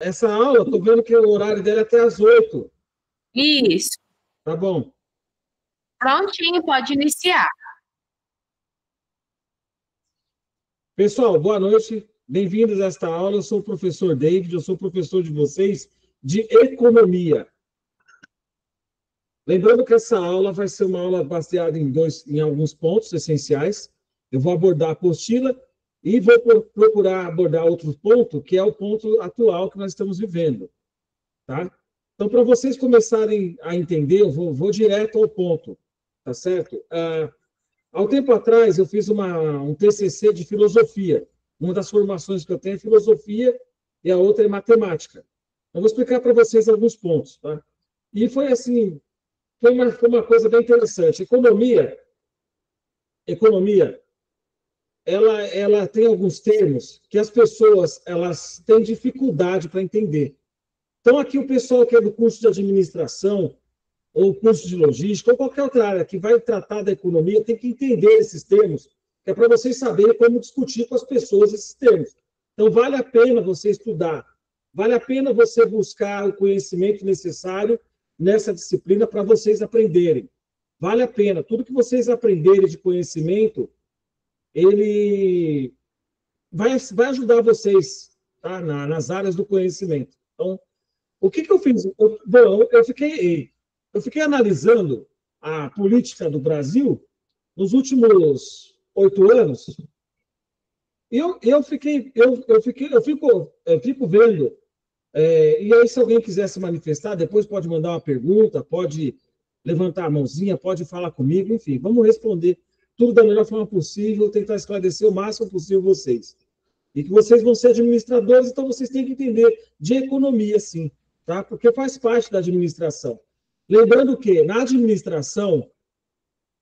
Essa aula, estou vendo que o horário dela é até às 8. Isso. Tá bom. Prontinho, pode iniciar. Pessoal, boa noite. Bem-vindos a esta aula. Eu sou o professor David, eu sou professor de vocês de economia. Lembrando que essa aula vai ser uma aula baseada em alguns pontos essenciais. Eu vou abordar a apostila e vou procurar abordar outro ponto, que é o ponto atual que nós estamos vivendo. Tá? Então, para vocês começarem a entender, eu vou direto ao ponto, tá certo? Há um tempo atrás, eu fiz um TCC de filosofia. Uma das formações que eu tenho é filosofia e a outra é matemática. Eu vou explicar para vocês alguns pontos. Tá? E foi assim, foi uma coisa bem interessante. Economia, ela tem alguns termos que as pessoas elas têm dificuldade para entender. Então, aqui o pessoal que é do curso de administração, ou curso de logística, ou qualquer outra área que vai tratar da economia, tem que entender esses termos, que é para vocês saberem como discutir com as pessoas esses termos. Então, vale a pena você estudar, vale a pena você buscar o conhecimento necessário nessa disciplina para vocês aprenderem. Vale a pena. Tudo que vocês aprenderem de conhecimento, ele vai ajudar vocês, tá? Nas áreas do conhecimento. Então, o que eu fiz? Eu fiquei analisando a política do Brasil nos últimos 8 anos. E eu fico vendo. E aí, se alguém quiser se manifestar, depois pode mandar uma pergunta, pode levantar a mãozinha, pode falar comigo, enfim, vamos responder tudo da melhor forma possível, tentar esclarecer o máximo possível vocês. E que vocês vão ser administradores, então vocês têm que entender de economia, sim, tá? Porque faz parte da administração. Lembrando que, na administração,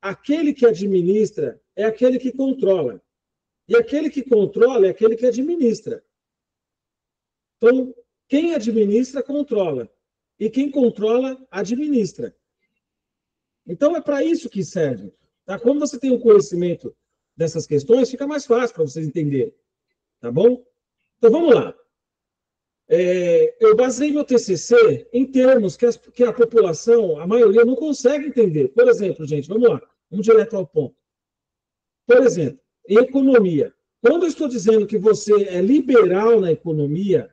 aquele que administra é aquele que controla. E aquele que controla é aquele que administra. Então, quem administra, controla. E quem controla, administra. Então, é para isso que serve. Tá? Quando você tem o conhecimento dessas questões, fica mais fácil para vocês entenderem. Tá bom? Então, vamos lá. Eu baseei meu TCC em termos que a população, a maioria, não consegue entender. Por exemplo, gente, vamos lá, vamos direto ao ponto. Por exemplo, em economia. Quando eu estou dizendo que você é liberal na economia,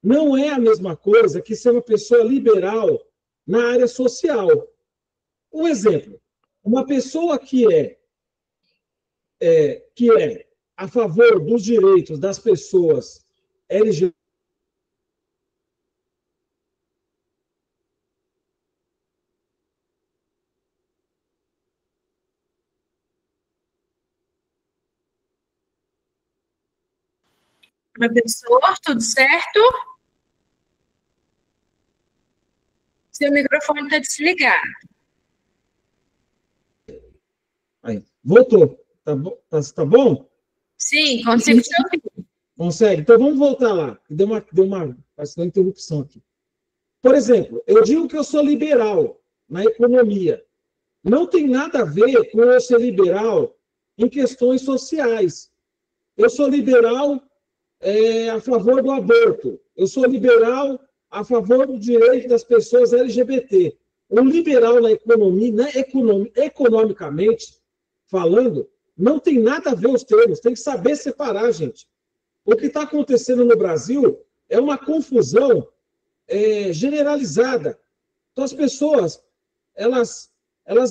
não é a mesma coisa que ser uma pessoa liberal na área social. Um exemplo, uma pessoa que é a favor dos direitos das pessoas LGBT, Professor, tudo certo? Seu microfone está desligado. aí, voltou. Tá bom? Sim, consigo te ouvir. Consegue? Então vamos voltar lá. Parece uma interrupção aqui. Por exemplo, eu digo que eu sou liberal na economia. Não tem nada a ver com eu ser liberal em questões sociais. Eu sou liberal a favor do aborto. Eu sou liberal a favor do direito das pessoas LGBT. Um liberal na economia, economicamente falando, não tem nada a ver os termos. Tem que saber separar, gente. O que está acontecendo no Brasil é uma confusão generalizada. Então, as pessoas, elas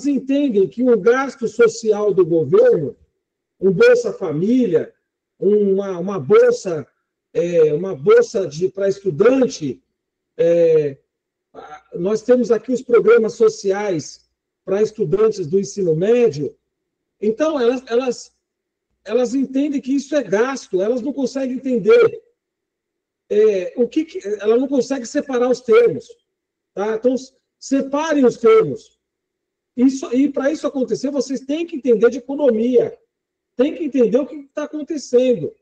entendem que o gasto social do governo, um Bolsa Família, uma bolsa para estudante, nós temos aqui os programas sociais para estudantes do ensino médio. Então, elas entendem que isso é gasto, elas não conseguem entender ela não consegue separar os termos. Tá? Então, separem os termos. E para isso acontecer, vocês têm que entender de economia. Tem que entender o que está acontecendo.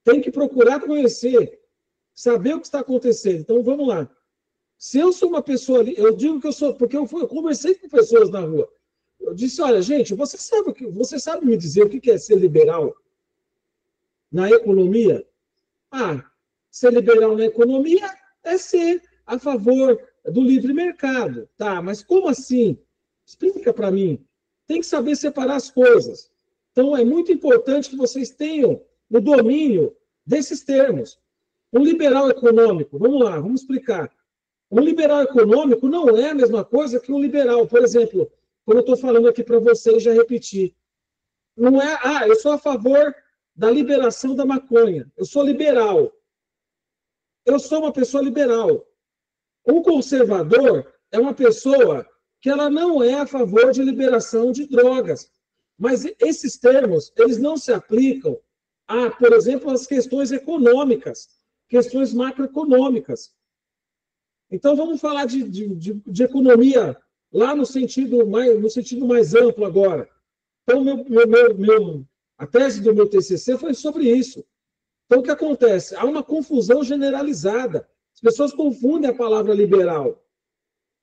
Tem que procurar conhecer, saber o que está acontecendo. Então, vamos lá. Se eu sou uma pessoa, eu digo que eu sou, porque eu conversei com pessoas na rua. Eu disse, olha, gente, você sabe me dizer o que é ser liberal na economia? Ser liberal na economia é ser a favor do livre mercado. Tá, mas como assim? Explica para mim. Tem que saber separar as coisas. Então, é muito importante que vocês tenham o domínio desses termos. Um liberal econômico, vamos lá, vamos explicar. Um liberal econômico não é a mesma coisa que um liberal. Por exemplo, como eu estou falando aqui para vocês, já repeti. Não é, eu sou a favor da liberação da maconha. Eu sou liberal. Eu sou uma pessoa liberal. Um conservador é uma pessoa que ela não é a favor de liberação de drogas. Mas esses termos, eles não se aplicam a, por exemplo, as questões econômicas, questões macroeconômicas. Então, vamos falar de economia lá no sentido mais amplo agora. Então, a tese do meu TCC foi sobre isso. Então, o que acontece? Há uma confusão generalizada. As pessoas confundem a palavra liberal.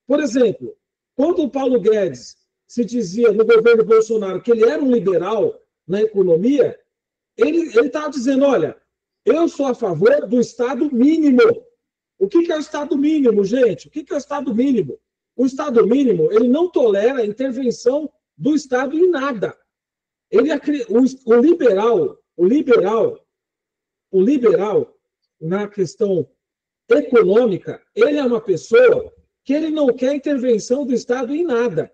Por exemplo, quando o Paulo Guedes se dizia no governo Bolsonaro que ele era um liberal na economia, ele estava dizendo, olha, eu sou a favor do Estado mínimo. O que é o Estado mínimo, gente? O que é o Estado mínimo? O Estado mínimo, ele não tolera a intervenção do Estado em nada. O liberal, na questão econômica, ele é uma pessoa que ele não quer intervenção do Estado em nada.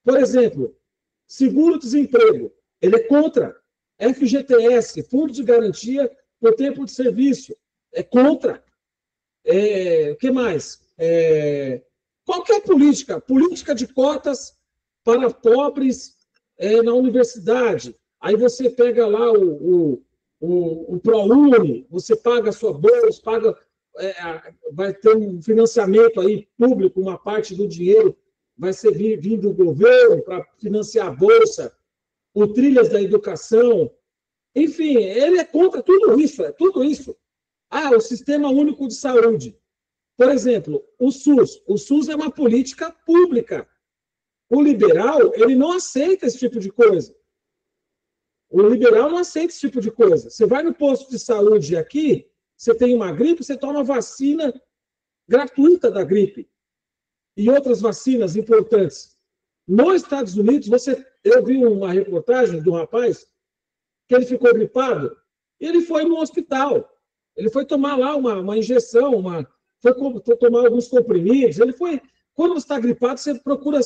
Por exemplo, seguro-desemprego, ele é contra. FGTS, Fundo de Garantia por Tempo de Serviço, é contra. O que mais? Qualquer política de cotas para pobres na universidade. Aí você pega lá o ProUni, você paga a sua bolsa, vai ter um financiamento aí público, uma parte do dinheiro vai ser vindo do governo para financiar a bolsa, o Trilhas da Educação. Enfim, ele é contra tudo isso, tudo isso. O Sistema Único de Saúde. Por exemplo, o SUS. O SUS é uma política pública. O liberal, ele não aceita esse tipo de coisa. O liberal não aceita esse tipo de coisa. Você vai no posto de saúde aqui, você tem uma gripe, você toma vacina gratuita da gripe. E outras vacinas importantes. Nos Estados Unidos, eu vi uma reportagem de um rapaz que ele ficou gripado e ele foi no hospital. Ele foi tomar lá uma injeção, foi tomar alguns comprimidos. Quando você está gripado, você procura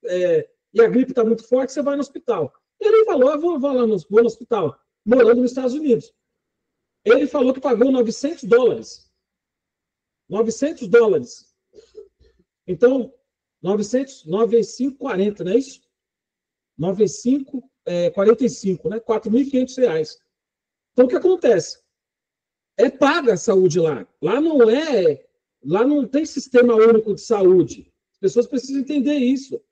e a gripe está muito forte, você vai no hospital. Ele falou, eu vou no hospital, morando nos Estados Unidos. Ele falou que pagou $900. $900. Então, 9,540, não é isso? 9,545, né? R$4.500. Então, o que acontece? É paga a saúde lá. Lá não tem sistema único de saúde. As pessoas precisam entender isso.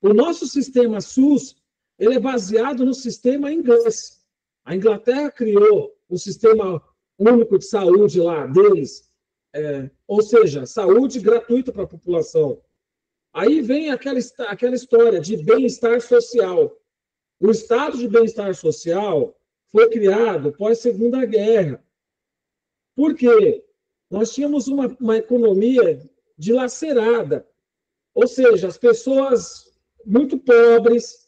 O nosso sistema SUS, ele é baseado no sistema inglês. A Inglaterra criou o sistema único de saúde lá deles, ou seja, saúde gratuita para a população. Aí vem aquela história de bem-estar social. O estado de bem-estar social foi criado pós-Segunda Guerra. Por quê? Nós tínhamos uma economia dilacerada. Ou seja, as pessoas muito pobres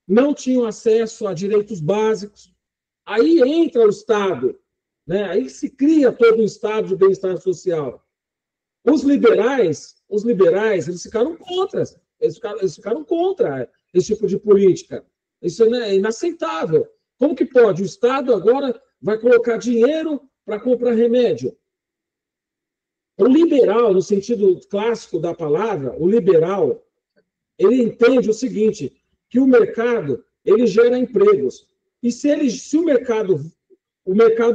não tinham acesso a direitos básicos. Aí entra o Estado, né? Aí se cria todo o estado de bem-estar social. Os liberais, eles ficaram contra. Eles ficaram contra esse tipo de política. Isso é inaceitável. Como que pode? O Estado agora vai colocar dinheiro para comprar remédio. O liberal, no sentido clássico da palavra, o liberal, ele entende o seguinte, que o mercado, ele gera empregos. E se o mercado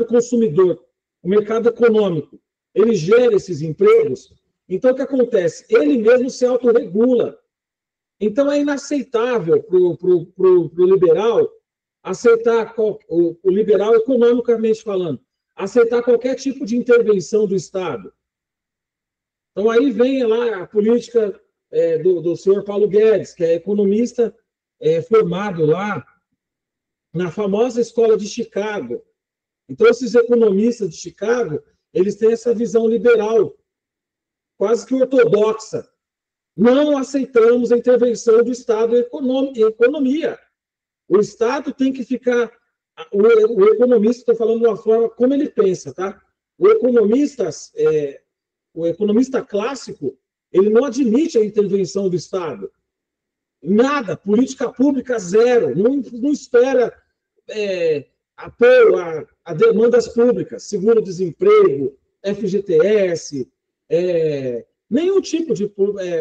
consumidor, o mercado econômico, ele gera esses empregos, então o que acontece? Ele mesmo se autorregula. Então é inaceitável para o liberal aceitar, o liberal economicamente falando, aceitar qualquer tipo de intervenção do Estado. Então aí vem lá a política do senhor Paulo Guedes, que é economista formado lá na famosa escola de Chicago. Então esses economistas de Chicago, eles têm essa visão liberal, quase que ortodoxa. Não aceitamos a intervenção do Estado em economia. O Estado tem que ficar... O economista, estou falando de uma forma como ele pensa, tá? O economista clássico, ele não admite a intervenção do Estado. Nada, política pública zero, não espera apoio a demandas públicas, seguro-desemprego, FGTS, nenhum tipo de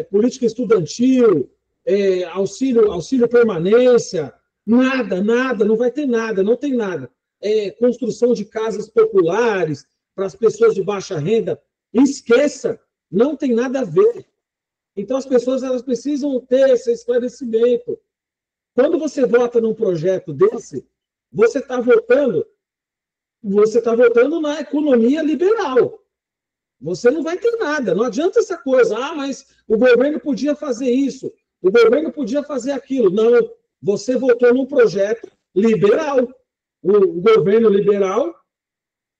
política estudantil, auxílio permanência, nada, não vai ter nada, não tem nada. Construção de casas populares para as pessoas de baixa renda, esqueça, não tem nada a ver. Então, as pessoas elas precisam ter esse esclarecimento. Quando você vota num projeto desse, você está votando na economia liberal. Você não vai ter nada. Não adianta essa coisa. Mas o governo podia fazer isso. O governo podia fazer aquilo. Não. Você votou num projeto liberal. O governo liberal,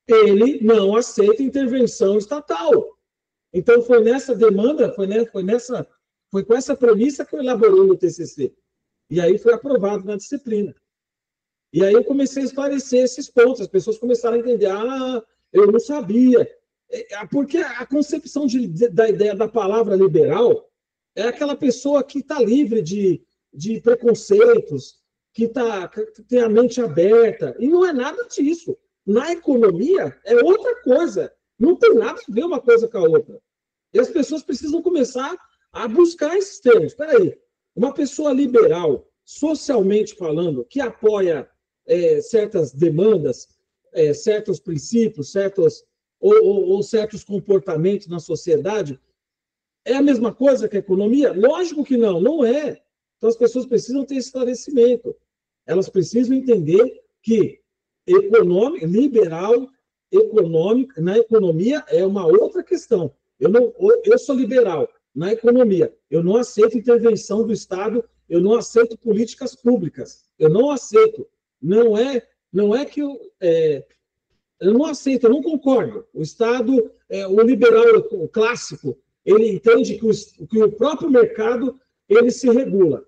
ele não aceita intervenção estatal. Então, foi nessa demanda, foi com essa premissa que eu elaborei o TCC. E aí foi aprovado na disciplina. E aí eu comecei a esclarecer esses pontos. As pessoas começaram a entender. Eu não sabia. Porque a concepção da ideia da palavra liberal é aquela pessoa que está livre de preconceitos, que tem a mente aberta. E não é nada disso. Na economia, é outra coisa. Não tem nada a ver uma coisa com a outra. E as pessoas precisam começar a buscar esses termos. Espera aí, uma pessoa liberal, socialmente falando, que apoia certas demandas, certos princípios, certos comportamentos na sociedade, é a mesma coisa que a economia? Lógico que não, não é. Então as pessoas precisam ter esclarecimento. Elas precisam entender que liberal, econômico, na economia é uma outra questão. Eu sou liberal na economia. Eu não aceito intervenção do Estado, eu não aceito políticas públicas. Eu não aceito. Não é que eu não aceito, eu não concordo. O Estado, o liberal o clássico, ele entende que o próprio mercado ele se regula.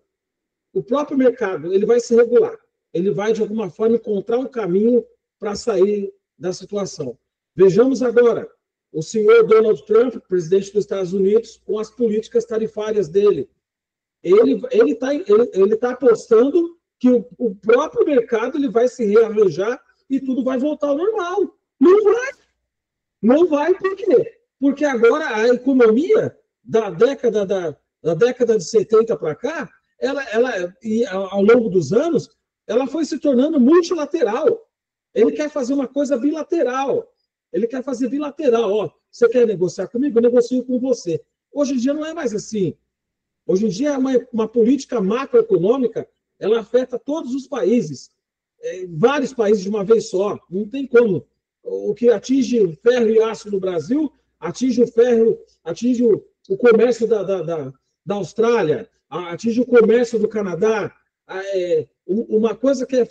O próprio mercado ele vai se regular. Ele vai, de alguma forma, encontrar um caminho para sair da situação. Vejamos agora o senhor Donald Trump, presidente dos Estados Unidos, com as políticas tarifárias dele. Ele tá apostando que o próprio mercado ele vai se rearranjar e tudo vai voltar ao normal. Não vai. Não vai, por quê? Porque agora a economia da década de 70 para cá, e ao longo dos anos, ela foi se tornando multilateral. Ele quer fazer uma coisa bilateral. Ele quer fazer bilateral. Você quer negociar comigo? Eu negocio com você. Hoje em dia não é mais assim. Hoje em dia, uma política macroeconômica, ela afeta todos os países. Vários países de uma vez só. Não tem como. O que atinge ferro e aço no Brasil, atinge o comércio da Austrália, atinge o comércio do Canadá. Uma coisa que é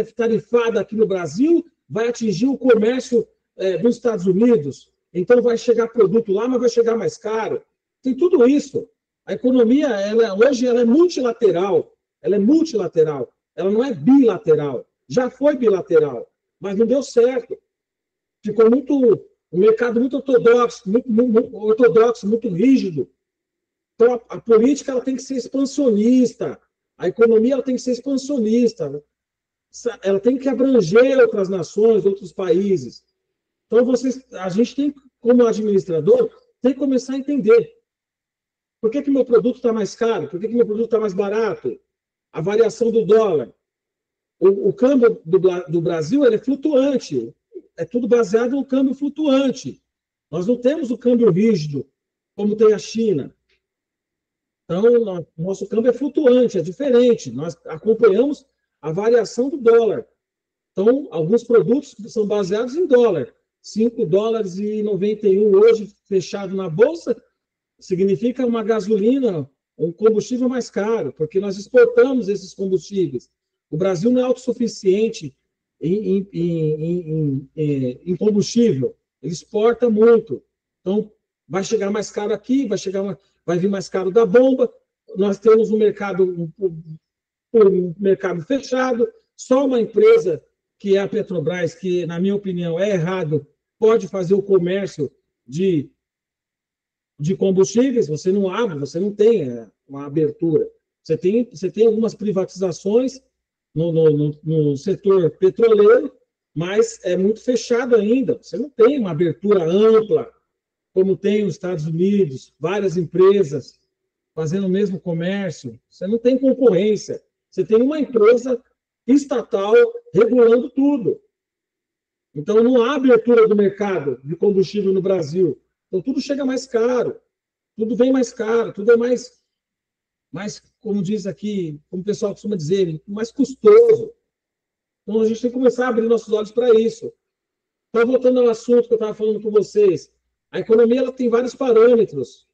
tarifada aqui no Brasil vai atingir o comércio dos Estados Unidos. Então, vai chegar produto lá, mas vai chegar mais caro. Tem tudo isso. A economia, hoje, ela é multilateral. Ela é multilateral. Ela não é bilateral. Já foi bilateral, mas não deu certo. Ficou um mercado muito ortodoxo, muito rígido. Então, a política ela tem que ser expansionista. A economia ela tem que ser expansionista. Ela tem que abranger outras nações, outros países. Então, a gente tem, como administrador, tem que começar a entender. Por que meu produto está mais caro? Por que meu produto está mais barato? A variação do dólar. O câmbio do Brasil ele é flutuante. É tudo baseado no câmbio flutuante. Nós não temos o câmbio rígido, como tem a China. Então, nosso câmbio é flutuante, é diferente. Nós acompanhamos a variação do dólar. Então, alguns produtos são baseados em dólar. $5,91 hoje fechado na Bolsa significa uma gasolina, um combustível mais caro, porque nós exportamos esses combustíveis. O Brasil não é autossuficiente em combustível. ele exporta muito. Então, vai chegar mais caro aqui, vai vir mais caro da bomba. Nós temos um mercado fechado, só uma empresa, que é a Petrobras, que, na minha opinião, é errado, pode fazer o comércio de combustíveis, você não abre, você não tem uma abertura. Você tem algumas privatizações no setor petroleiro, mas é muito fechado ainda. Você não tem uma abertura ampla, como tem nos Estados Unidos, várias empresas fazendo o mesmo comércio. Você não tem concorrência. Você tem uma empresa estatal regulando tudo. Então, não há abertura do mercado de combustível no Brasil. Então, tudo chega mais caro, tudo vem mais caro, tudo é mais, como diz aqui, como o pessoal costuma dizer, mais custoso. Então, a gente tem que começar a abrir nossos olhos para isso. Então, voltando ao assunto que eu estava falando com vocês, a economia ela tem vários parâmetros.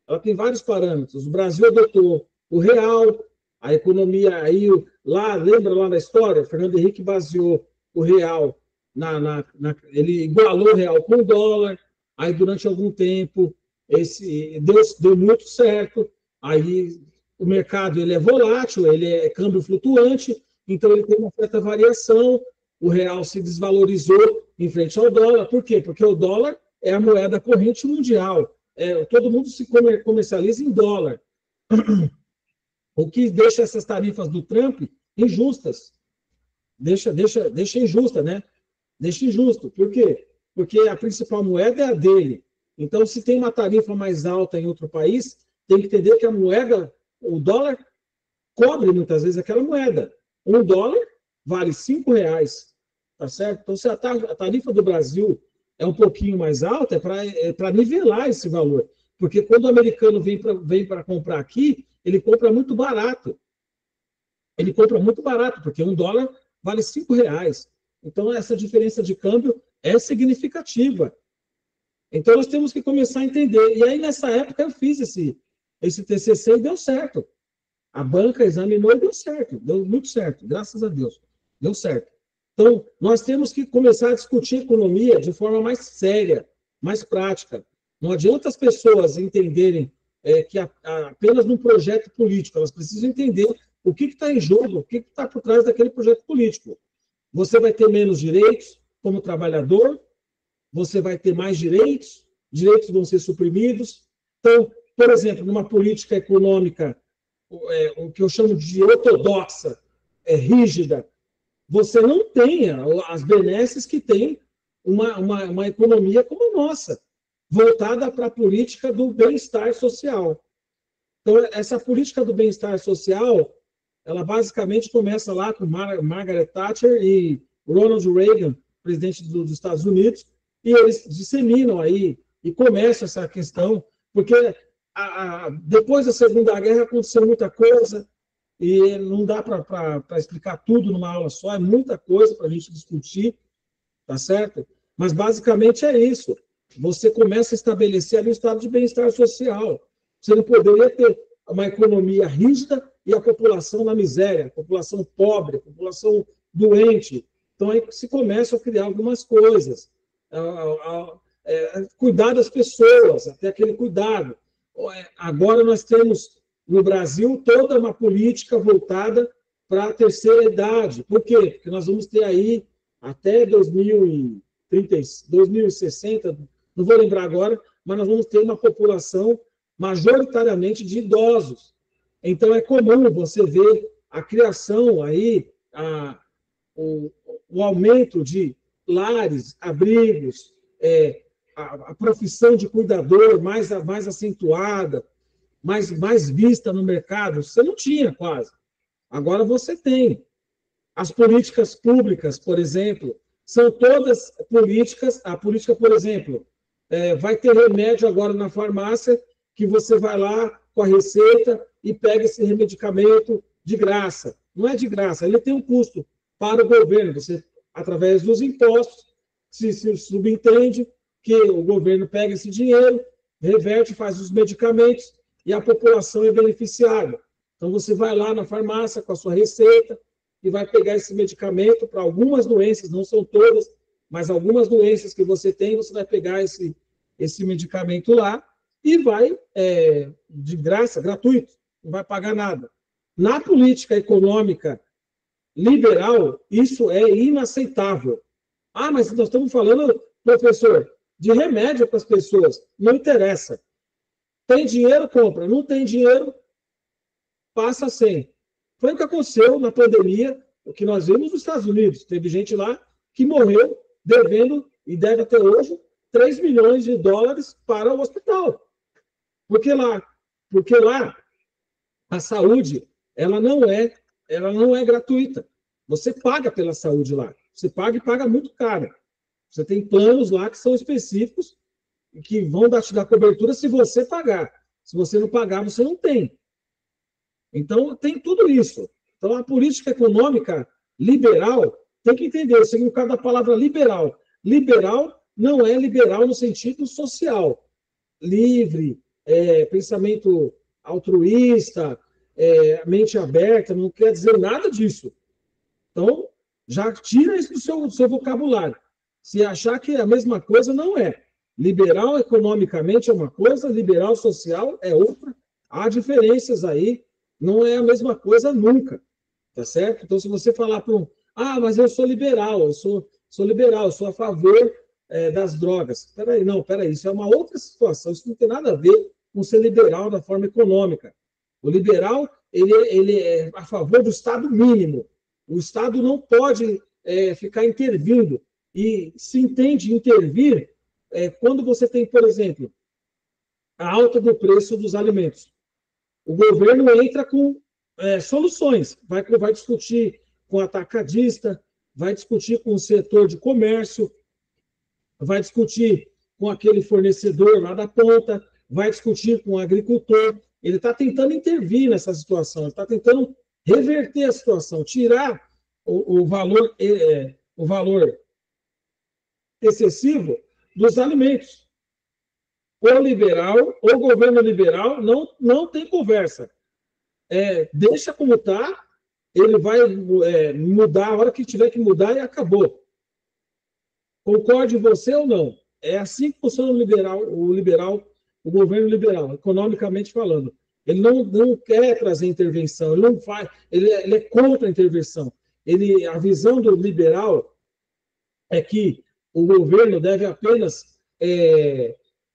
Ela tem vários parâmetros. O Brasil adotou o real, a economia aí, lembra lá da história? Fernando Henrique baseou o real, ele igualou o real com o dólar, aí durante algum tempo deu muito certo, aí o mercado ele é volátil, ele é câmbio flutuante, então ele tem uma certa variação, o real se desvalorizou em frente ao dólar. Por quê? Porque o dólar é a moeda corrente mundial. Todo mundo se comercializa em dólar. O que deixa essas tarifas do Trump injustas. Deixa injusta, né? Deixa injusto. Por quê? Porque a principal moeda é a dele. Então, se tem uma tarifa mais alta em outro país, tem que entender que a moeda, o dólar, cobre muitas vezes aquela moeda. $1 vale R$5, tá certo? Então, se a tarifa do Brasil é um pouquinho mais alta, é para nivelar esse valor. Porque quando o americano vem para comprar aqui, ele compra muito barato. Ele compra muito barato, porque $1 vale R$5. Então, essa diferença de câmbio é significativa. Então, nós temos que começar a entender. E aí, nessa época, eu fiz esse TCC e deu certo. A banca examinou e deu certo. Deu muito certo, graças a Deus. Deu certo. Então, nós temos que começar a discutir economia de forma mais séria, mais prática. Não adianta as pessoas entenderem que apenas num projeto político, elas precisam entender o que está em jogo, o que está por trás daquele projeto político. Você vai ter menos direitos como trabalhador, você vai ter mais direitos vão ser suprimidos. Então, por exemplo, numa política econômica, o que eu chamo de ortodoxa, rígida, você não tem as benesses que tem uma economia como a nossa, voltada para a política do bem-estar social. Então, essa política do bem-estar social, ela basicamente começa lá com Margaret Thatcher e Ronald Reagan, presidente dos Estados Unidos, e eles disseminam aí e começam essa questão, porque depois da Segunda Guerra aconteceu muita coisa, e não dá para explicar tudo numa aula só, é muita coisa para a gente discutir, tá certo? Mas basicamente é isso. Você começa a estabelecer ali um estado de bem-estar social. Você não poderia ter uma economia rígida e a população na miséria, a população pobre, a população doente. Então, aí se começa a criar algumas coisas. Cuidar das pessoas, até aquele cuidado. Agora nós temos, no Brasil, toda uma política voltada para a terceira idade. Por quê? Porque nós vamos ter aí, até 2060, não vou lembrar agora, mas nós vamos ter uma população majoritariamente de idosos. Então, é comum você ver a criação aí, o aumento de lares, abrigos, a profissão de cuidador mais acentuada, mais vista no mercado. Você não tinha quase. Agora você tem. As políticas públicas, por exemplo, são todas políticas. A política, por exemplo, vai ter remédio agora na farmácia que você vai lá com a receita e pega esse medicamento de graça. Não é de graça, ele tem um custo para o governo. Você, através dos impostos, se subentende que o governo pega esse dinheiro, reverte, faz os medicamentos e a população é beneficiada. Então, você vai lá na farmácia com a sua receita e vai pegar esse medicamento para algumas doenças, não são todas, mas algumas doenças que você tem, você vai pegar esse medicamento lá e vai, de graça, gratuito, não vai pagar nada. Na política econômica liberal, isso é inaceitável. Ah, mas nós estamos falando, professor, de remédio para as pessoas. Não interessa. Tem dinheiro, compra. Não tem dinheiro, passa sem. Foi o que aconteceu na pandemia, o que nós vimos nos Estados Unidos. Teve gente lá que morreu devendo, e deve até hoje, 3 milhões de dólares para o hospital. Porque lá a saúde, ela não é gratuita. Você paga pela saúde lá. Você paga e paga muito caro. Você tem planos lá que são específicos e que vão te dar cobertura se você pagar. Se você não pagar, você não tem. Então, tem tudo isso. Então, a política econômica liberal tem que entender o significado da palavra liberal. Liberal não é liberal no sentido social. Livre, pensamento altruísta, mente aberta, não quer dizer nada disso. Então, já tira isso do seu vocabulário. Se achar que é a mesma coisa, não é. Liberal economicamente é uma coisa, liberal social é outra. Há diferenças aí, não é a mesma coisa nunca. Tá certo? Então, se você falar para mas eu sou liberal, eu sou liberal, eu sou a favor das drogas. Peraí, isso é uma outra situação, isso não tem nada a ver com ser liberal da forma econômica. O liberal, ele é a favor do Estado mínimo. O Estado não pode ficar intervindo. E se entende intervir quando você tem, por exemplo, a alta do preço dos alimentos. O governo entra com soluções, vai discutir com o atacadista, vai discutir com o setor de comércio, vai discutir com aquele fornecedor lá da ponta, vai discutir com o agricultor. Ele está tentando intervir nessa situação, ele está tentando reverter a situação, tirar o valor excessivo dos alimentos. O governo liberal não tem conversa. Deixa como está, ele vai mudar a hora que tiver que mudar e acabou. Concorde você ou não? É assim que funciona o governo liberal, economicamente falando. Ele não quer trazer intervenção, ele não faz, ele é contra a intervenção. A visão do liberal é que o governo deve apenas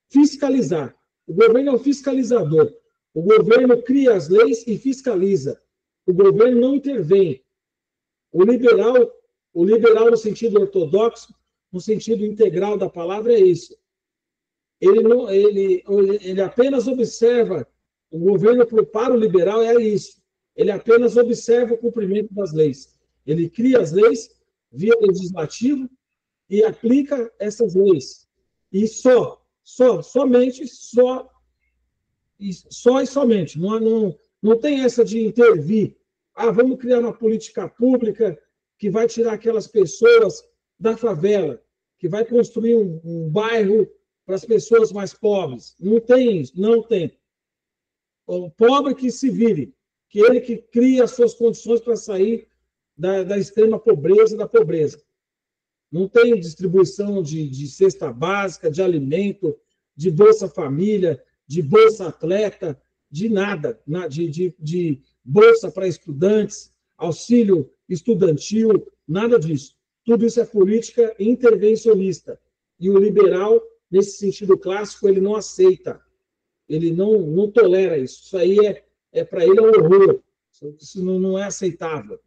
fiscalizar. O governo é o fiscalizador. O governo cria as leis e fiscaliza. O governo não intervém. O liberal no sentido ortodoxo, no sentido integral da palavra, é isso. Ele apenas observa. O governo, para o liberal, é isso. Ele apenas observa o cumprimento das leis. Ele cria as leis via legislativo e aplica essas leis. E somente. Não tem essa de intervir. Vamos criar uma política pública que vai tirar aquelas pessoas da favela, que vai construir um bairro para as pessoas mais pobres. Não tem isso, não tem. O pobre que se vire, que ele que cria as suas condições para sair da extrema pobreza, da pobreza. Não tem distribuição de cesta básica, de alimento, de Bolsa Família, de Bolsa Atleta, de nada, de bolsa para estudantes, auxílio estudantil, nada disso. Tudo isso é política intervencionista. E o liberal, nesse sentido clássico, ele não aceita. Ele não tolera isso. Isso aí para ele é um horror. Isso não é aceitável.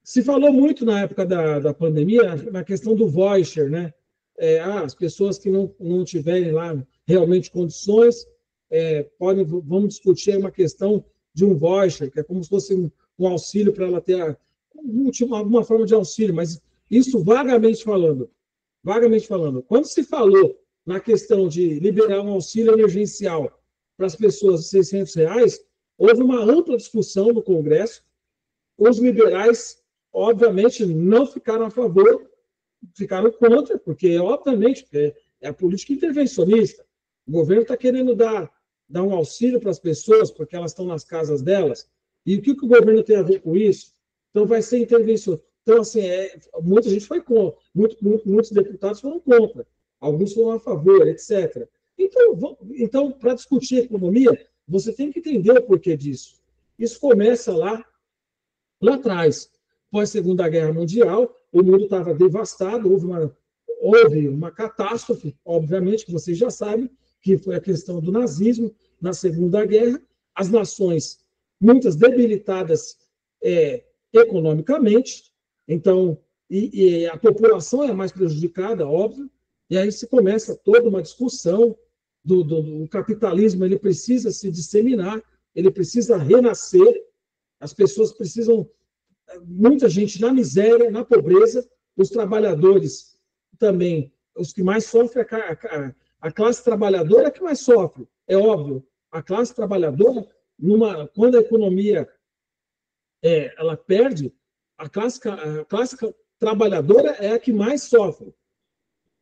Se falou muito na época da pandemia na questão do voucher, né? As pessoas que não tiverem lá realmente condições, vamos discutir uma questão de um voucher, que é como se fosse um auxílio para ela ter alguma forma de auxílio, mas isso vagamente falando. Quando se falou na questão de liberar um auxílio emergencial para as pessoas de R$600, houve uma ampla discussão no Congresso. Os liberais, obviamente, não ficaram a favor, ficaram contra, porque, obviamente, é a política intervencionista. O governo está querendo dar um auxílio para as pessoas, porque elas estão nas casas delas. E o que o governo tem a ver com isso? Então, vai ser intervenção. Então, assim, muita gente foi contra, muitos deputados foram contra, alguns foram a favor, etc. Então, para discutir economia, você tem que entender o porquê disso. Isso começa lá atrás. Após a Segunda Guerra Mundial, o mundo estava devastado, houve uma catástrofe, obviamente, que vocês já sabem, que foi a questão do nazismo na Segunda Guerra, as nações, muitas debilitadas economicamente, então, e a população é a mais prejudicada, óbvio, e aí se começa toda uma discussão do capitalismo, ele precisa se disseminar, ele precisa renascer, as pessoas precisam, muita gente na miséria, na pobreza, os trabalhadores também, os que mais sofrem, a classe trabalhadora é que mais sofre, é óbvio, a classe trabalhadora, quando a economia ela perde, a classe trabalhadora é a que mais sofre.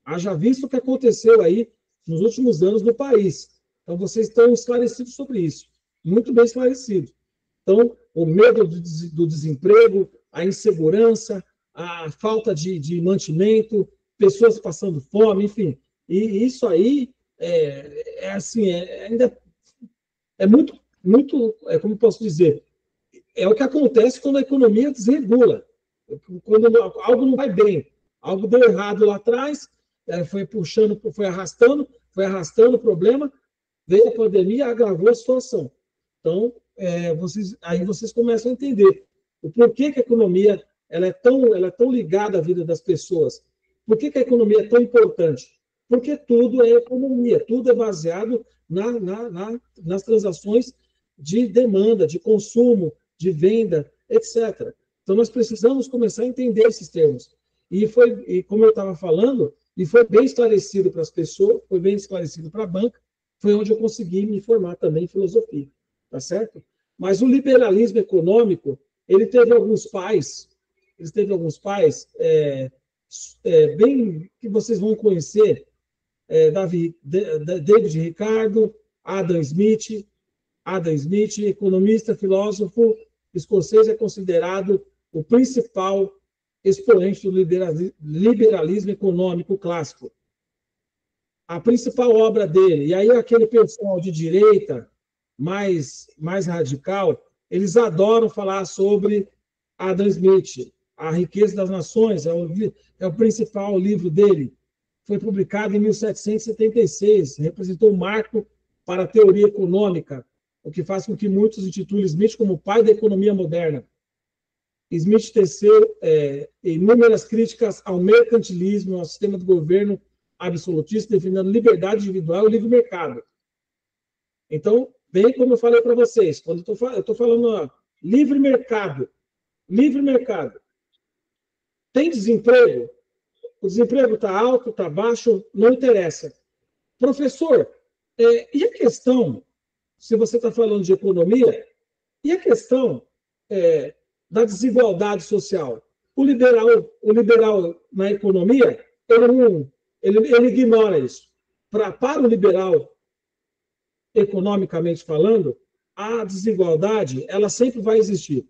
Haja visto o que aconteceu aí nos últimos anos no país. Então, vocês estão esclarecidos sobre isso. Muito bem esclarecidos. Então, o medo do desemprego, a insegurança, a falta de mantimento, pessoas passando fome, enfim. E isso aí ainda é muito, como posso dizer, é o que acontece quando a economia desregula. Quando algo não vai bem, algo deu errado lá atrás, foi puxando, foi arrastando o problema, veio a pandemia, agravou a situação. Então, aí vocês começam a entender o porquê que a economia ela é tão ligada à vida das pessoas. Por que a economia é tão importante? Porque tudo é economia, tudo é baseado nas transações de demanda, de consumo, de venda, etc. Então, nós precisamos começar a entender esses termos. E como eu estava falando, e foi bem esclarecido para as pessoas, foi bem esclarecido para a banca, foi onde eu consegui me formar também em filosofia, tá certo? Mas o liberalismo econômico, ele teve alguns pais bem que vocês vão conhecer, David Ricardo, Adam Smith, economista, filósofo escocês, é considerado o principal expoente do liberalismo econômico clássico. A principal obra dele, e aí aquele pessoal de direita mais radical, eles adoram falar sobre Adam Smith, A Riqueza das Nações, é o principal livro dele. Foi publicado em 1776, representou um marco para a teoria econômica, o que faz com que muitos intitulem Smith como o pai da economia moderna. Smith teceu inúmeras críticas ao mercantilismo, ao sistema do governo absolutista, defendendo liberdade individual e o livre mercado. Então, bem como eu falei para vocês, quando eu estou falando livre mercado, tem desemprego? O desemprego está alto, está baixo, não interessa. Professor, e a questão, se você está falando de economia, e a questão da desigualdade social? O liberal na economia, ele ignora isso. Para o liberal, economicamente falando, a desigualdade ela sempre vai existir.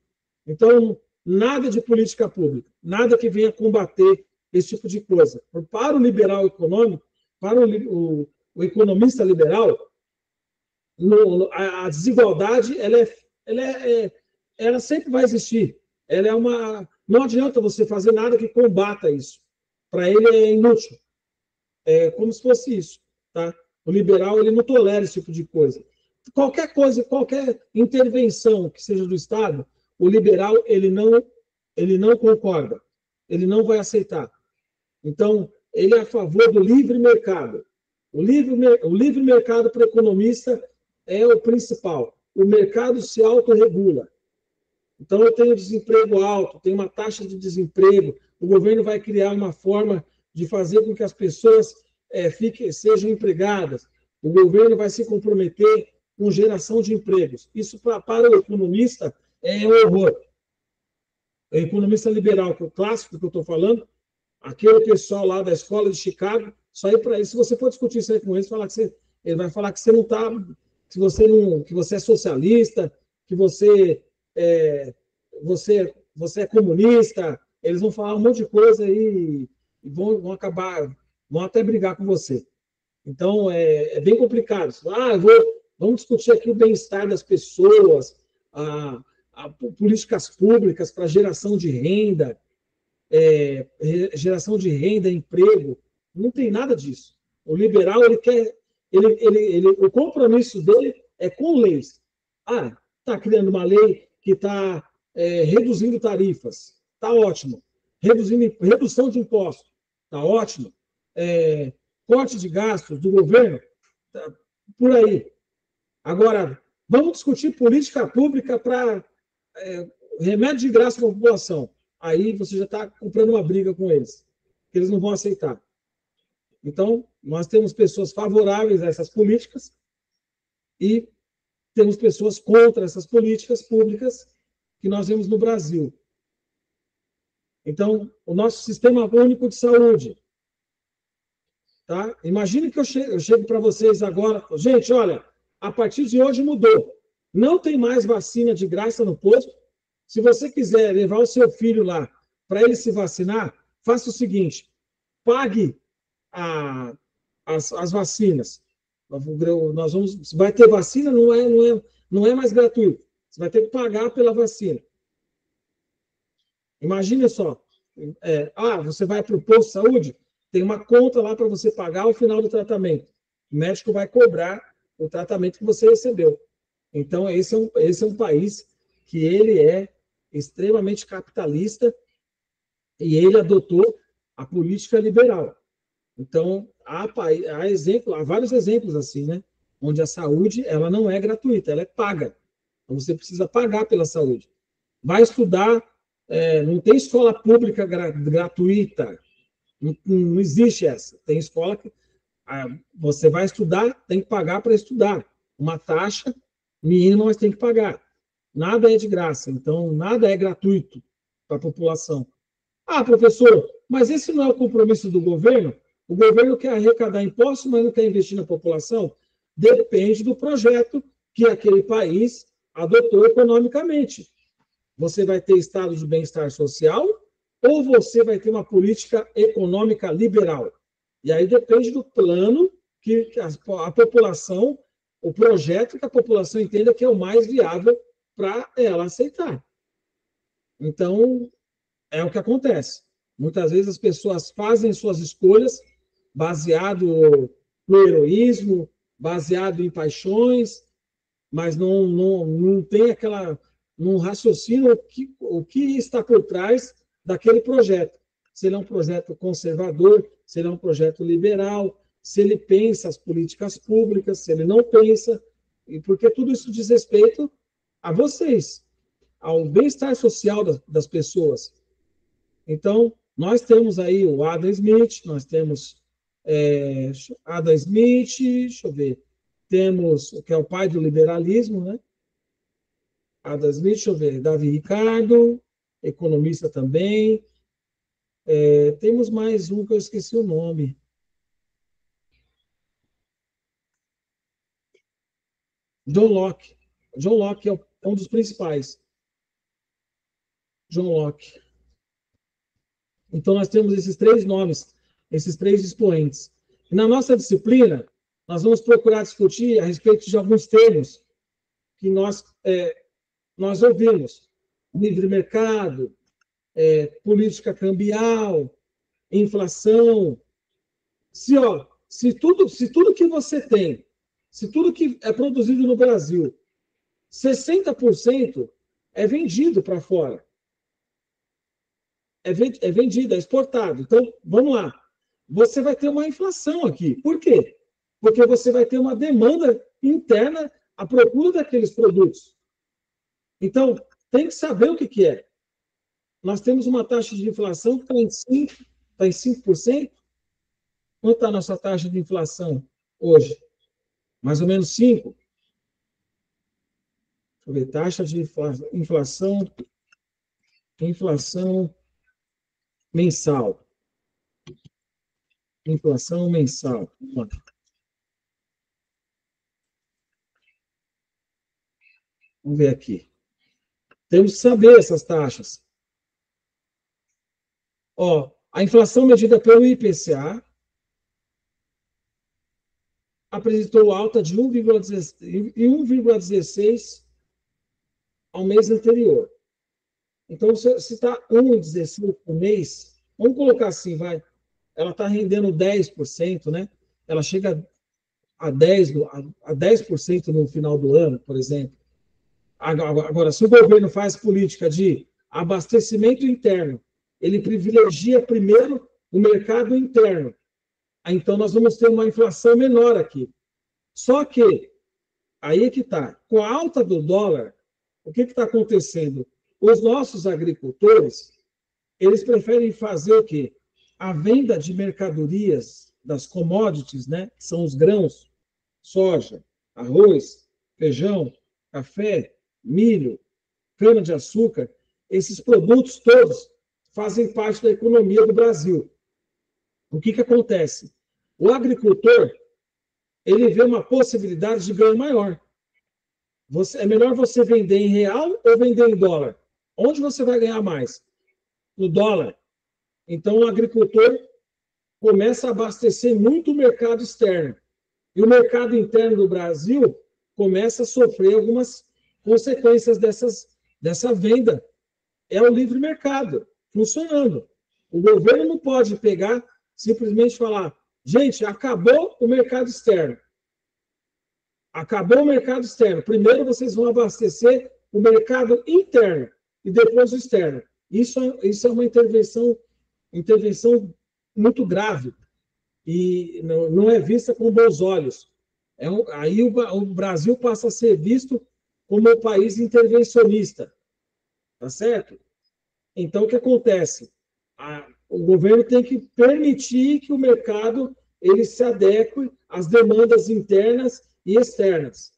Então, nada de política pública, nada que venha combater esse tipo de coisa. Para o liberal econômico, para o economista liberal, a desigualdade ela sempre vai existir. Não adianta você fazer nada que combata isso. Para ele é inútil. É como se fosse isso, tá? O liberal ele não tolera esse tipo de coisa. Qualquer coisa, qualquer intervenção que seja do Estado, o liberal ele não concorda, ele não vai aceitar. Então, ele é a favor do livre mercado. O livre mercado para o economista é o principal. O mercado se autorregula. Então, eu tenho desemprego alto, tenho uma taxa de desemprego, o governo vai criar uma forma de fazer com que as pessoas sejam empregadas, o governo vai se comprometer com geração de empregos. Isso, para o economista, é um horror. O economista liberal, que é o clássico que eu estou falando, aquele pessoal lá da escola de Chicago, só aí para isso, se você for discutir isso aí com eles, ele vai falar que você não está, que você é socialista, que você é comunista, eles vão falar um monte de coisa e vão acabar, vão até brigar com você. Então, é bem complicado. Vamos discutir aqui o bem-estar das pessoas, políticas públicas para geração de renda, emprego. Não tem nada disso. O liberal, ele quer, o compromisso dele é com leis. Está criando uma lei que está reduzindo tarifas. Está ótimo. Redução de impostos. Está ótimo. Corte de gastos do governo. Tá por aí. Agora, vamos discutir política pública para remédio de graça para a população. Aí você já está comprando uma briga com eles, que eles não vão aceitar. Então, nós temos pessoas favoráveis a essas políticas e temos pessoas contra essas políticas públicas que nós vemos no Brasil. Então, o nosso sistema único de saúde. Tá? Imagine que eu chego para vocês agora. Gente, olha, a partir de hoje mudou. Não tem mais vacina de graça no posto. Se você quiser levar o seu filho lá para ele se vacinar, faça o seguinte: pague as vacinas. Vai ter vacina, não é mais gratuito. Você vai ter que pagar pela vacina. Imagina só. Você vai para o posto de saúde, tem uma conta lá para você pagar ao final do tratamento. O médico vai cobrar o tratamento que você recebeu. Então, esse é um país que ele é extremamente capitalista e ele adotou a política liberal. Então, há vários exemplos assim, né? Onde a saúde ela não é gratuita, ela é paga. Então, você precisa pagar pela saúde. Vai estudar, não tem escola pública gratuita, não existe essa. Tem escola que você vai estudar, tem que pagar para estudar. Uma taxa mínima, mas tem que pagar. Nada é de graça, então nada é gratuito para a população. Professor, mas esse não é o compromisso do governo? O governo quer arrecadar impostos, mas não quer investir na população? Depende do projeto que aquele país adotou economicamente. Você vai ter estado de bem-estar social ou você vai ter uma política econômica liberal? E aí depende do plano que a população, o projeto que a população entenda que é o mais viável para ela aceitar. Então, é o que acontece. Muitas vezes as pessoas fazem suas escolhas baseado no heroísmo, baseado em paixões, mas não tem não raciocina o que está por trás daquele projeto. Se ele é um projeto conservador, se ele é um projeto liberal, se ele pensa as políticas públicas, se ele não pensa, e porque tudo isso diz respeito a vocês, ao bem-estar social das pessoas. Então, nós temos aí o Adam Smith, nós temos Adam Smith, deixa eu ver, temos o que é o pai do liberalismo, né? Adam Smith, deixa eu ver, Davi Ricardo, economista também. Temos mais um que eu esqueci o nome. John Locke. John Locke é um dos principais. John Locke. Então, nós temos esses três nomes, esses três expoentes. E na nossa disciplina, nós vamos procurar discutir a respeito de alguns termos que nós ouvimos. Livre mercado, política cambial, inflação. Se tudo que você tem, se tudo que é produzido no Brasil, 60% é vendido para fora. É vendido, é exportado. Então, vamos lá. Você vai ter uma inflação aqui. Por quê? Porque você vai ter uma demanda interna à procura daqueles produtos. Então, tem que saber o que é. Nós temos uma taxa de inflação que está em 5%. Quanto está a nossa taxa de inflação hoje? Mais ou menos 5%. Deixa eu ver, taxa de inflação mensal. Inflação mensal. Vamos ver aqui. Temos que saber essas taxas. Ó, a inflação medida pelo IPCA apresentou alta de 1,16 ao mês anterior. Então, se está 1,16 por mês, vamos colocar assim, vai, ela está rendendo 10%, né? Ela chega a 10% no final do ano, por exemplo. Agora, se o governo faz política de abastecimento interno, ele privilegia primeiro o mercado interno. Então, nós vamos ter uma inflação menor aqui. Só que, aí é que está, com a alta do dólar, o que está acontecendo? Os nossos agricultores, eles preferem fazer o quê? A venda de mercadorias, das commodities, né? Que são os grãos, soja, arroz, feijão, café, milho, cana-de-açúcar, esses produtos todos fazem parte da economia do Brasil. O que acontece? O agricultor, ele vê uma possibilidade de ganho maior. É melhor você vender em real ou vender em dólar? Onde você vai ganhar mais? No dólar. Então, o agricultor começa a abastecer muito o mercado externo. E o mercado interno do Brasil começa a sofrer algumas consequências dessa venda. É o livre mercado funcionando. O governo não pode pegar, simplesmente falar, gente, acabou o mercado externo. Acabou o mercado externo. Primeiro vocês vão abastecer o mercado interno e depois o externo. Isso é uma intervenção muito grave e não é vista com bons olhos. Aí o Brasil passa a ser visto como um país intervencionista. Tá certo? Então, o que acontece? O governo tem que permitir que o mercado ele se adeque às demandas internas e externas.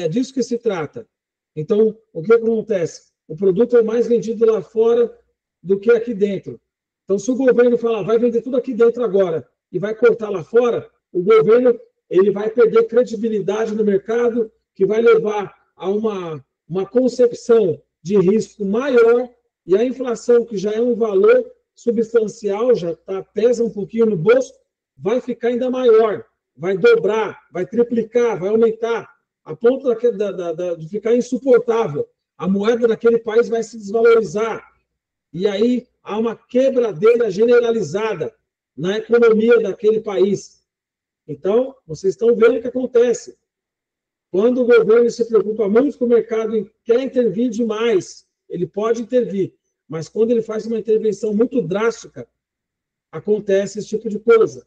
Disso que se trata. Então, o que acontece? O produto é mais vendido lá fora do que aqui dentro. Então, se o governo falar, vai vender tudo aqui dentro agora e vai cortar lá fora, o governo ele vai perder credibilidade no mercado, que vai levar a uma concepção de risco maior, e a inflação, que já é um valor substancial, pesa um pouquinho no bolso, vai ficar ainda maior, vai dobrar, vai triplicar, vai aumentar, a ponto de ficar insuportável. A moeda daquele país vai se desvalorizar. E aí há uma quebradeira generalizada na economia daquele país. Então, vocês estão vendo o que acontece. Quando o governo se preocupa muito com o mercado e quer intervir demais, ele pode intervir, mas quando ele faz uma intervenção muito drástica, acontece esse tipo de coisa.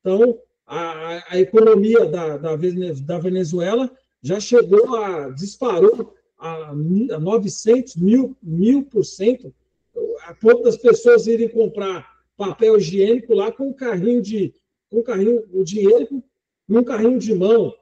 Então, a economia da Venezuela já disparou a 900 mil%, a ponto das pessoas irem comprar papel higiênico lá com o dinheiro num carrinho de mão,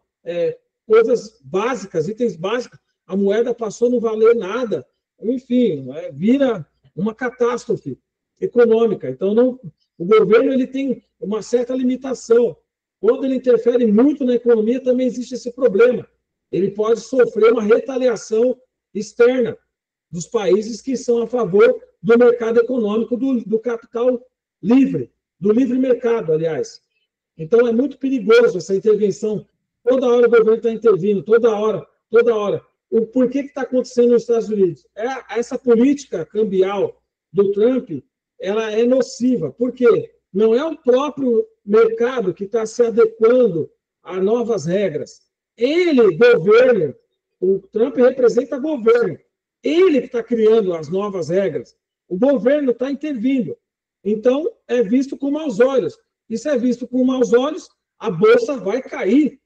coisas básicas, itens básicos, a moeda passou a não valer nada, enfim, vira uma catástrofe econômica. Então, o governo ele tem uma certa limitação. Quando ele interfere muito na economia, também existe esse problema. Ele pode sofrer uma retaliação externa dos países que são a favor do mercado econômico, do capital livre, do livre mercado, aliás. Então, é muito perigoso essa intervenção. Toda hora o governo está intervindo, toda hora. Por que está acontecendo nos Estados Unidos? Essa política cambial do Trump, ela é nociva. Por quê? Não é o próprio mercado que está se adequando a novas regras. Governo, o Trump representa governo. Ele que está criando as novas regras. O governo está intervindo. Então, é visto com maus olhos. E se é visto com maus olhos, a bolsa vai cair.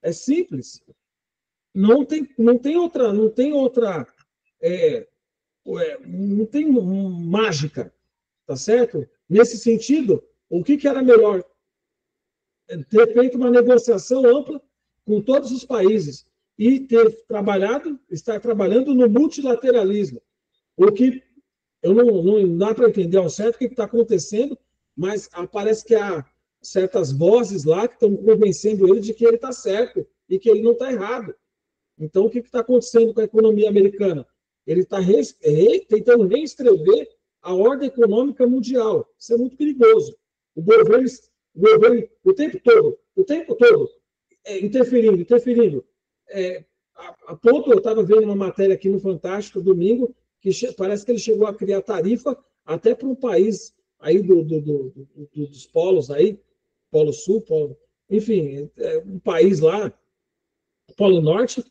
É simples. Não tem outra mágica, tá certo? Nesse sentido, o que era melhor? Ter feito uma negociação ampla com todos os países e estar trabalhando no multilateralismo. O que eu não dá para entender ao certo o que está acontecendo, mas parece que há certas vozes lá que estão convencendo ele de que ele está certo e que ele não está errado. Então, o que está acontecendo com a economia americana? Ele está tentando reescrever a ordem econômica mundial. Isso é muito perigoso. O governo o tempo todo, interferindo. A ponto, eu estava vendo uma matéria aqui no Fantástico, domingo, que parece que ele chegou a criar tarifa até para um país aí dos polos aí, Polo Sul, enfim, um país lá, Polo Norte,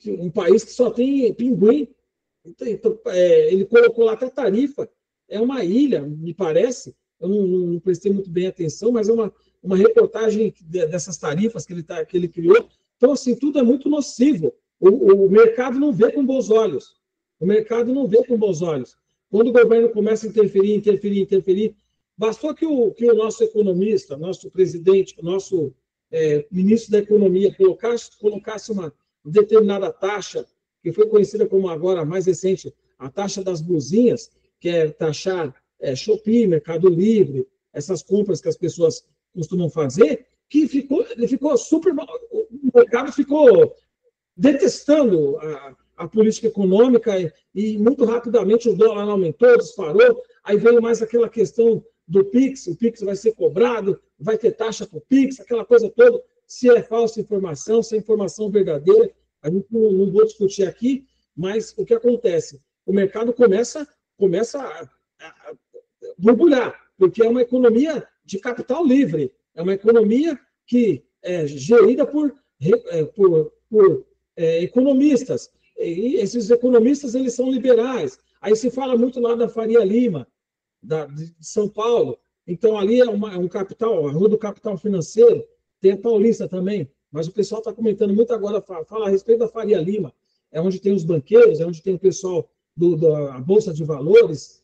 um país que só tem pinguim. Então, ele colocou lá até tarifa. É uma ilha, me parece. Eu não prestei muito bem atenção, mas é uma reportagem dessas tarifas que ele criou. Então, assim, tudo é muito nocivo. O mercado não vê com bons olhos. O mercado não vê com bons olhos. Quando o governo começa a interferir, bastou que o nosso economista, nosso presidente, o nosso ministro da Economia colocasse uma determinada taxa, que foi conhecida como agora, mais recente, a taxa das blusinhas, que é taxar Shopee, Mercado Livre, essas compras que as pessoas costumam fazer, que ele ficou super... O mercado ficou detestando a política econômica e muito rapidamente o dólar aumentou, disparou, aí veio mais aquela questão do PIX, o PIX vai ser cobrado, vai ter taxa para o PIX, aquela coisa toda, se é falsa informação, se é informação verdadeira, a gente não vou discutir aqui, mas o que acontece? O mercado começa a borbulhar, porque é uma economia de capital livre, é uma economia que é gerida por economistas, e esses economistas eles são liberais. Aí se fala muito lá da Faria Lima, de São Paulo, então ali é um capital, a rua do capital financeiro, tem a Paulista também, mas o pessoal está comentando muito agora, fala a respeito da Faria Lima, é onde tem os banqueiros, é onde tem o pessoal da Bolsa de Valores,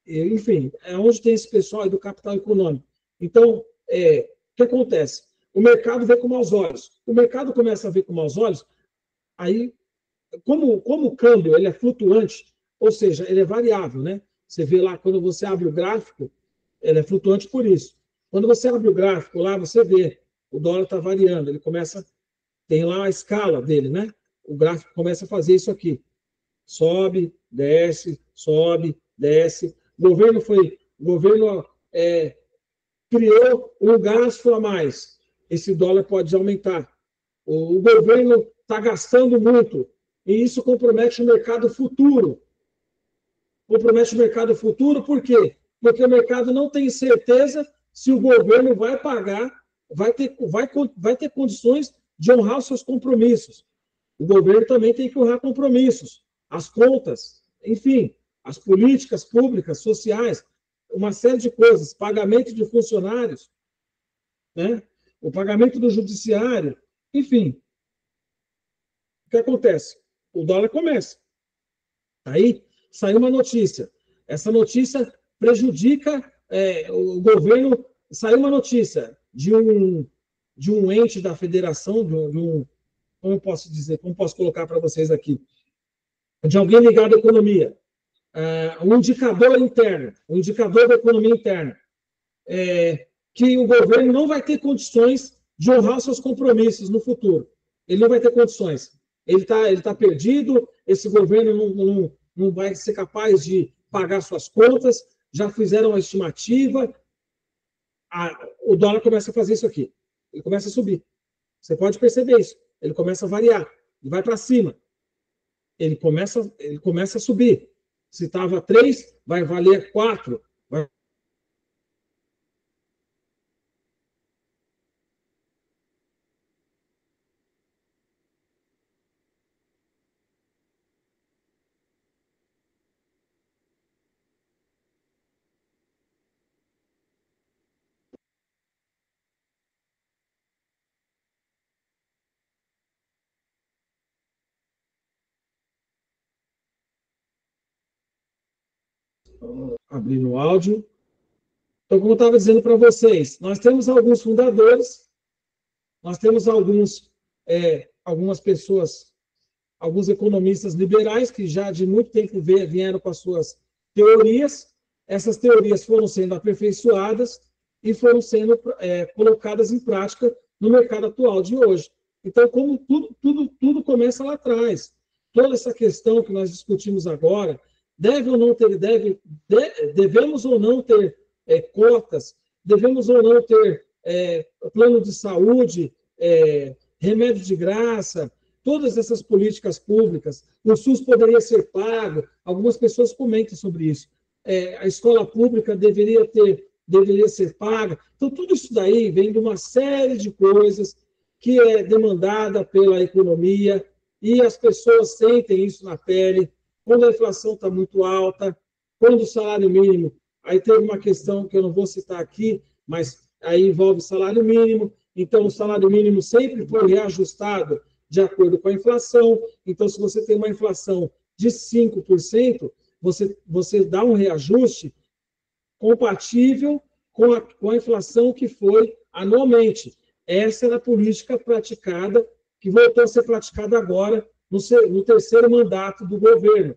enfim, é onde tem esse pessoal aí do capital econômico. Então, o que acontece? O mercado vê com maus olhos. O mercado começa a ver com maus olhos, aí, como o câmbio ele é flutuante, ou seja, ele é variável, né? Você vê lá, quando você abre o gráfico, ele é flutuante por isso. Quando você abre o gráfico lá, você vê, o dólar está variando, ele começa, tem lá a escala dele, né? O gráfico começa a fazer isso aqui. Sobe, desce, O governo criou um gasto a mais. Esse dólar pode aumentar. O governo está gastando muito. E isso compromete o mercado futuro. Compromete o mercado futuro por quê? Porque o mercado não tem certeza se o governo vai pagar, vai ter condições de honrar os seus compromissos. O governo também tem que honrar compromissos, as contas, enfim, as políticas públicas, sociais, uma série de coisas, pagamento de funcionários, né? O pagamento do judiciário, enfim. O que acontece? O dólar começa. Aí saiu uma notícia. Essa notícia prejudica o governo. Saiu uma notícia de um ente da federação, como eu posso dizer, como posso colocar para vocês aqui, de alguém ligado à economia, um indicador interno, um indicador da economia interna, que o governo não vai ter condições de honrar seus compromissos no futuro. Ele não vai ter condições. Ele tá perdido, esse governo não vai ser capaz de pagar suas contas, já fizeram a estimativa, o dólar começa a fazer isso aqui. Ele começa a subir. Você pode perceber isso. Ele começa a variar, e vai para cima. Ele começa a subir. Se estava 3, vai valer 4. Abrindo o áudio. Então, como eu estava dizendo para vocês, nós temos alguns fundadores, nós temos algumas pessoas, alguns economistas liberais que já de muito tempo vieram com as suas teorias. Essas teorias foram sendo aperfeiçoadas e foram sendo colocadas em prática no mercado atual de hoje. Então, como tudo começa lá atrás. Toda essa questão que nós discutimos agora devemos ou não ter cotas, devemos ou não ter plano de saúde, remédio de graça, todas essas políticas públicas. O SUS poderia ser pago, algumas pessoas comentam sobre isso. A escola pública deveria ser paga. Então, tudo isso daí vem de uma série de coisas que é demandada pela economia, e as pessoas sentem isso na pele, quando a inflação está muito alta, quando o salário mínimo... Aí teve uma questão que eu não vou citar aqui, mas aí envolve salário mínimo. Então, o salário mínimo sempre foi reajustado de acordo com a inflação. Então, se você tem uma inflação de 5%, você dá um reajuste compatível com a inflação que foi anualmente. Essa era a política praticada, que voltou a ser praticada agora no terceiro mandato do governo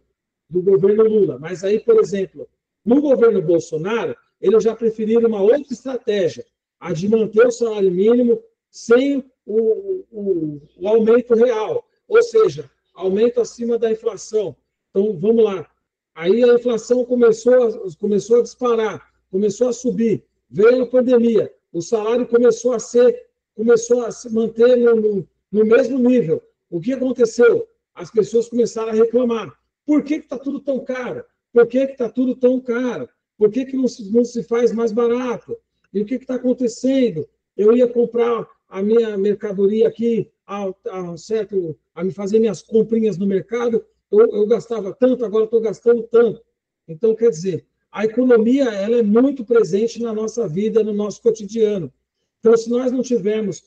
Lula. Mas aí, por exemplo, no governo Bolsonaro, eles já preferiram uma outra estratégia, a de manter o salário mínimo sem o aumento real, ou seja, aumento acima da inflação. Então, vamos lá. Aí a inflação começou a disparar, começou a subir, veio a pandemia, o salário começou a se manter no mesmo nível. O que aconteceu? As pessoas começaram a reclamar. Por que está tudo tão caro? Por que está tudo tão caro? Por que não se faz mais barato? E o que está acontecendo? Eu ia comprar a minha mercadoria aqui, a me fazer minhas comprinhas no mercado, eu gastava tanto, agora estou gastando tanto. Então, quer dizer, a economia ela é muito presente na nossa vida, no nosso cotidiano. Então, se nós não tivermos,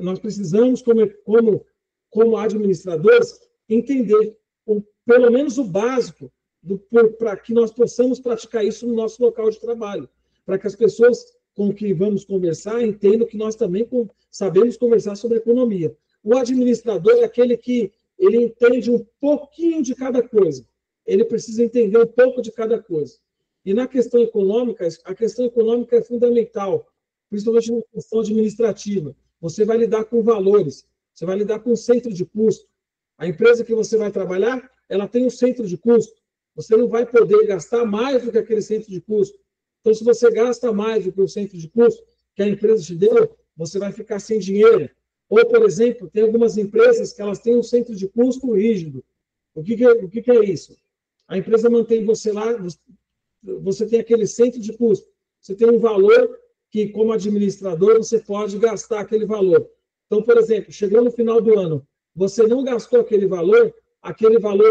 nós precisamos, como administradores, entender pelo menos o básico, para que nós possamos praticar isso no nosso local de trabalho, para que as pessoas com que vamos conversar entendam que nós também sabemos conversar sobre economia. O administrador é aquele que ele entende um pouquinho de cada coisa, ele precisa entender um pouco de cada coisa. E na questão econômica, a questão econômica é fundamental, principalmente na questão administrativa. Você vai lidar com valores, você vai lidar com o centro de custo. A empresa que você vai trabalhar, ela tem um centro de custo. Você não vai poder gastar mais do que aquele centro de custo. Então, se você gasta mais do que o centro de custo que a empresa te deu, você vai ficar sem dinheiro. Ou, por exemplo, tem algumas empresas que elas têm um centro de custo rígido. O que é isso? A empresa mantém você lá, você tem aquele centro de custo. Você tem um valor que, como administrador, você pode gastar aquele valor. Então, por exemplo, chegou no final do ano, você não gastou aquele valor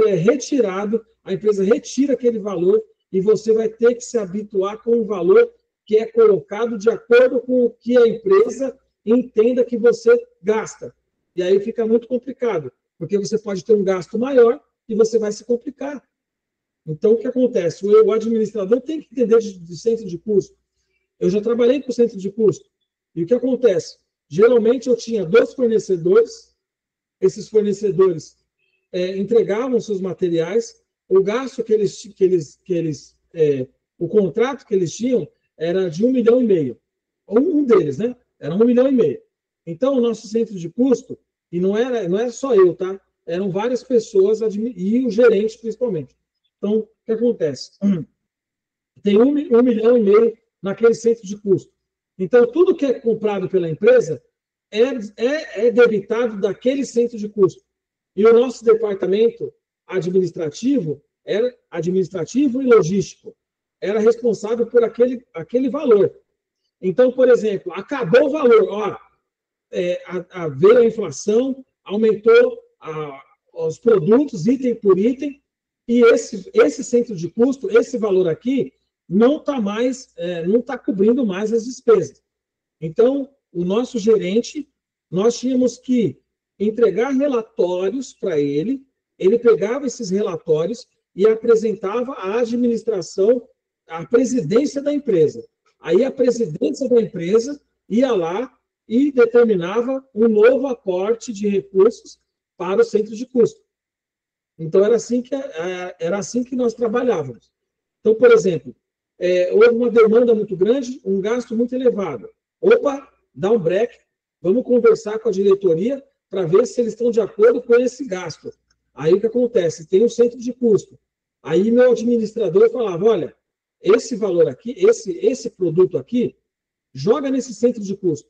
é retirado, a empresa retira aquele valor e você vai ter que se habituar com o valor que é colocado de acordo com o que a empresa entenda que você gasta. E aí fica muito complicado, porque você pode ter um gasto maior e você vai se complicar. Então, o que acontece? O administrador tem que entender de centro de custo. Eu já trabalhei com centro de custo. E o que acontece? Geralmente, eu tinha 2 fornecedores. Esses fornecedores entregavam seus materiais. O gasto o contrato que eles tinham era de 1,5 milhão. Um deles, né? Era 1,5 milhão. Então, o nosso centro de custo, e não era só eu, tá? Eram várias pessoas, e o gerente, principalmente. Então, o que acontece? Tem 1,5 milhão naquele centro de custo. Então, tudo que é comprado pela empresa é debitado daquele centro de custo. E o nosso departamento administrativo e logístico, era responsável por aquele valor. Então, por exemplo, acabou o valor, veio a inflação, aumentou os produtos, item por item, e esse centro de custo, esse valor aqui, não está cobrindo mais as despesas. Então, o nosso gerente, nós tínhamos que entregar relatórios para ele pegava esses relatórios e apresentava à administração, à presidência da empresa. Aí a presidência da empresa ia lá e determinava um novo aporte de recursos para o centro de custo. Então, era assim que nós trabalhávamos. Então, por exemplo, houve uma demanda muito grande, um gasto muito elevado. Opa, dá um break, vamos conversar com a diretoria para ver se eles estão de acordo com esse gasto. Aí o que acontece? Tem um centro de custo. Aí meu administrador falava, olha, esse valor aqui, esse produto aqui, joga nesse centro de custo.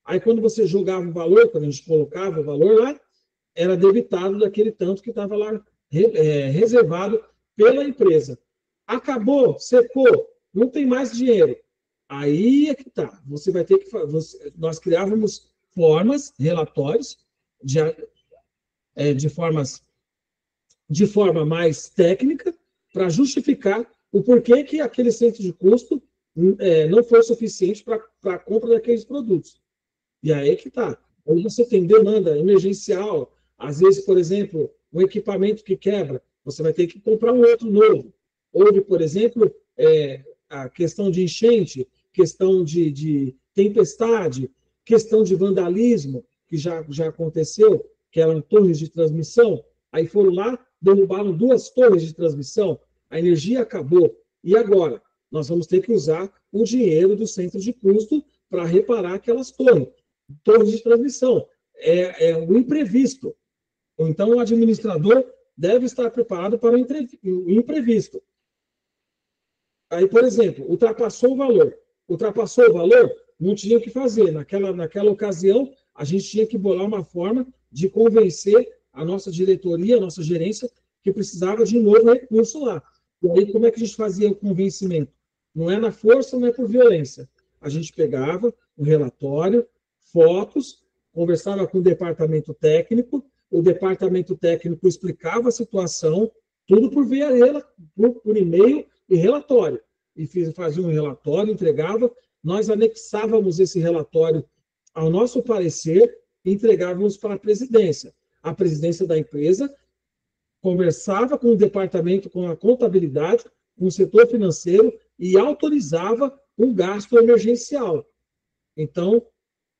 Aí quando você jogava o valor, quando a gente colocava o valor lá, era debitado daquele tanto que estava lá reservado pela empresa. Acabou, secou, não tem mais dinheiro. Aí é que tá. Você vai ter que nós criávamos formas, relatórios de forma mais técnica para justificar o porquê que aquele centro de custo não foi suficiente para a compra daqueles produtos. E aí é que tá. Aí você tem demanda emergencial, às vezes, por exemplo, um equipamento que quebra, você vai ter que comprar um outro novo. Houve, por exemplo, a questão de enchente, questão de tempestade, questão de vandalismo, que já aconteceu, que eram torres de transmissão, aí foram lá, derrubaram 2 torres de transmissão, a energia acabou. E agora? Nós vamos ter que usar o dinheiro do centro de custo para reparar aquelas torres de transmissão. É o imprevisto. Então, o administrador deve estar preparado para o imprevisto. Aí, por exemplo, ultrapassou o valor. Ultrapassou o valor, não tinha o que fazer. Naquela ocasião, a gente tinha que bolar uma forma de convencer a nossa diretoria, a nossa gerência, que precisava de novo recurso lá. E aí, como é que a gente fazia o convencimento? Não é na força, não é por violência. A gente pegava o relatório, fotos, conversava com o departamento técnico explicava a situação, tudo por e-mail e relatório. E fazia um relatório, entregava, nós anexávamos esse relatório ao nosso parecer e entregávamos para a presidência. A presidência da empresa conversava com o departamento, com a contabilidade, com o setor financeiro e autorizava um gasto emergencial. Então,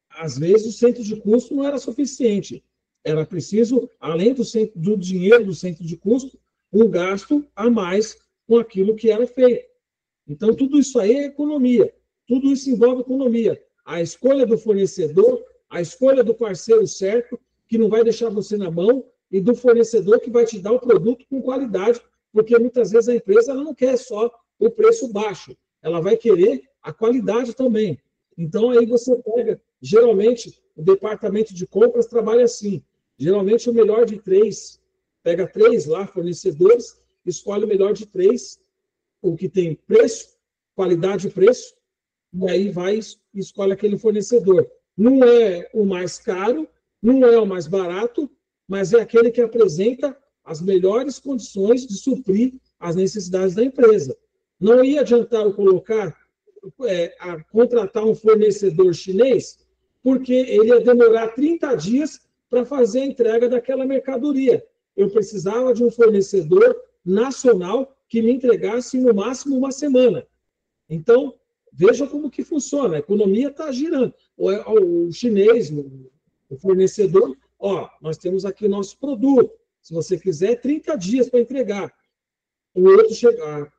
às vezes, o centro de custo não era suficiente. Era preciso, além do dinheiro do centro de custo, um gasto a mais com aquilo que era feito. Então, tudo isso aí é economia. Tudo isso envolve economia. A escolha do fornecedor, a escolha do parceiro certo, que não vai deixar você na mão, e do fornecedor que vai te dar o produto com qualidade, porque muitas vezes a empresa ela não quer só o preço baixo, ela vai querer a qualidade também. Então, aí você pega, geralmente, o departamento de compras trabalha assim. Geralmente, o melhor de 3, pega 3 lá, fornecedores, escolhe o melhor de 3, o que tem preço, qualidade e preço, e aí vai e escolhe aquele fornecedor. Não é o mais caro, não é o mais barato, mas é aquele que apresenta as melhores condições de suprir as necessidades da empresa. Não ia adiantar eu contratar um fornecedor chinês, porque ele ia demorar 30 dias para fazer a entrega daquela mercadoria. Eu precisava de um fornecedor nacional que me entregasse no máximo uma semana. Então, veja como que funciona. A economia está girando. O chinês, o fornecedor, nós temos aqui o nosso produto. Se você quiser, 30 dias para entregar. O outro chegar,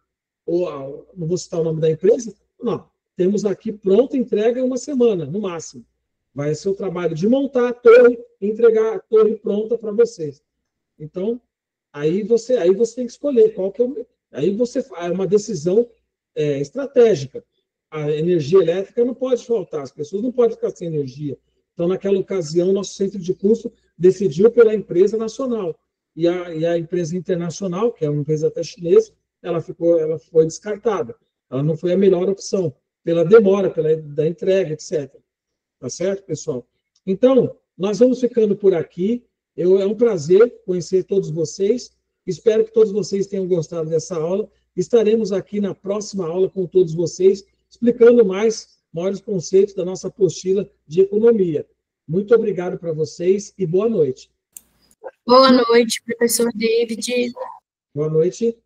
não vou citar o nome da empresa, não. Temos aqui pronta entrega em uma semana, no máximo. Vai ser o trabalho de montar a torre e entregar a torre pronta para vocês. Então, aí você tem que escolher qual que é o... Aí é uma decisão estratégica. A energia elétrica não pode faltar, as pessoas não podem ficar sem energia. Então, naquela ocasião, nosso centro de custo decidiu pela empresa nacional. E a empresa internacional, que é uma empresa até chinesa, ela foi descartada. Ela não foi a melhor opção, pela demora, da entrega, etc. Tá certo, pessoal? Então, nós vamos ficando por aqui. É um prazer conhecer todos vocês. Espero que todos vocês tenham gostado dessa aula. Estaremos aqui na próxima aula com todos vocês, explicando maiores conceitos da nossa apostila de economia. Muito obrigado para vocês e boa noite. Boa noite, professor David. Boa noite.